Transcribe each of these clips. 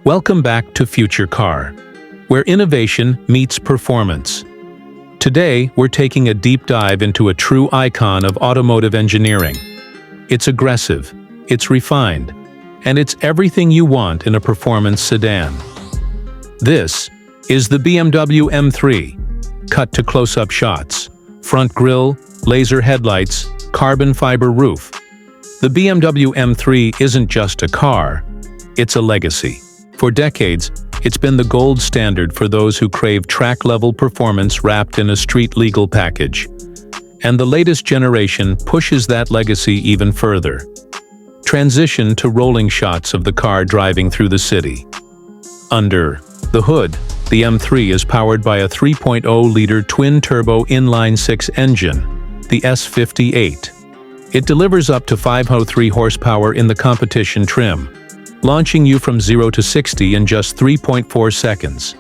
Welcome back to Future Car, where innovation meets performance. Today, we're taking a deep dive into a true icon of automotive engineering. It's aggressive, it's refined, and it's everything you want in a performance sedan. This is the BMW M3. Cut to close-up shots, front grille, laser headlights, carbon fiber roof. The BMW M3 isn't just a car, it's a legacy. For decades, it's been the gold standard for those who crave track-level performance wrapped in a street-legal package. And the latest generation pushes that legacy even further. Transition to rolling shots of the car driving through the city. Under the hood, the M3 is powered by a 3.0-liter twin-turbo inline-six engine, the S58. It delivers up to 503 horsepower in the competition trim, launching you from 0 to 60 in just 3.4 seconds.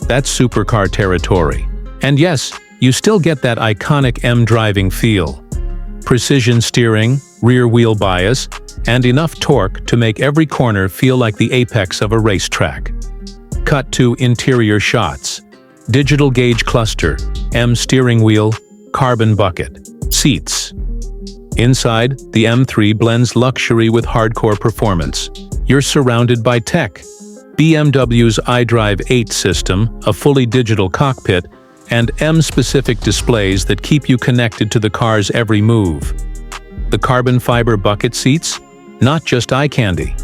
That's supercar territory. And yes, you still get that iconic M driving feel. Precision steering, rear-wheel bias, and enough torque to make every corner feel like the apex of a racetrack. Cut to interior shots. Digital gauge cluster, M steering wheel, carbon bucket, seats. Inside, the M3 blends luxury with hardcore performance. You're surrounded by tech. BMW's iDrive 8 system, a fully digital cockpit, and M-specific displays that keep you connected to the car's every move. The carbon fiber bucket seats? Not just eye candy.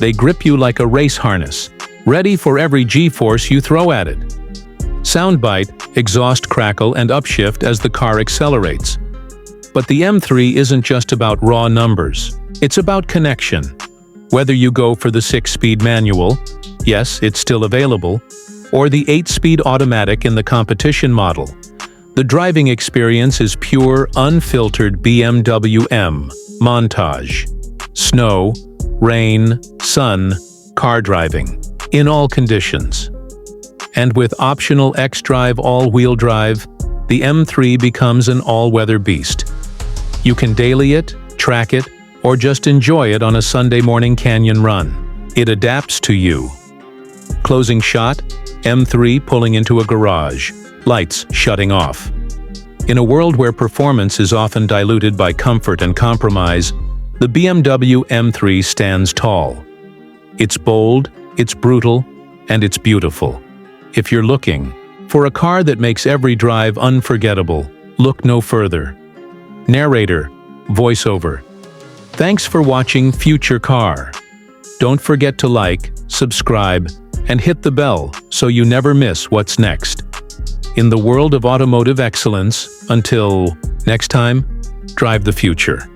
They grip you like a race harness, ready for every G-force you throw at it. Soundbite, exhaust crackle and upshift as the car accelerates. But the M3 isn't just about raw numbers. It's about connection. Whether you go for the 6-speed manual, yes, it's still available, or the 8-speed automatic in the competition model, the driving experience is pure, unfiltered BMW M montage. Snow, rain, sun, car driving, in all conditions. And with optional X-Drive all-wheel drive, the M3 becomes an all-weather beast. You can daily it, track it, or just enjoy it on a Sunday morning canyon run. It adapts to you. Closing shot, M3 pulling into a garage, lights shutting off. In a world where performance is often diluted by comfort and compromise, the BMW M3 stands tall. It's bold, it's brutal, and it's beautiful. If you're looking for a car that makes every drive unforgettable, look no further. Narrator, voiceover. Thanks for watching Future Car. Don't forget to like, subscribe, and hit the bell so you never miss what's next. In the world of automotive excellence, until next time, drive the future.